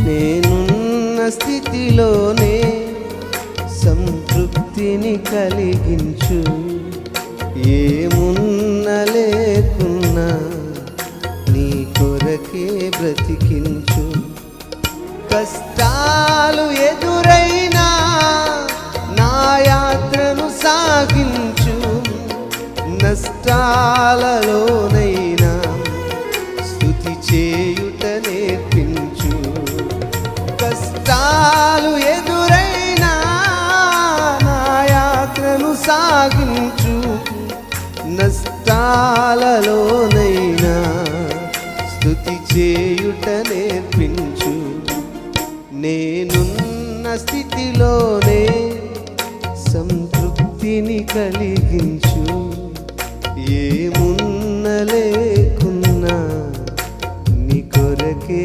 నేనున్న స్థితిలోనే సంతృప్తిని కలిగించు. ఏమున్న లేకున్నా నీ కొరకే బ్రతికించు. కష్టాలు ఎదురైనా నా యాత్రను సాగించు. నష్టాలలోనైనా స్తుతి చేయుట నేర్పించు. కష్టాలు ఎదురైనా నా యాత్రను సాగించు. నష్టాలలోనైనా స్తుతి చేయుట నేర్పించు. నేనున్న స్థితిలోనే సంతృప్తిని కలిగించు. ఏమున్న లేకున్నా నీ కొరకే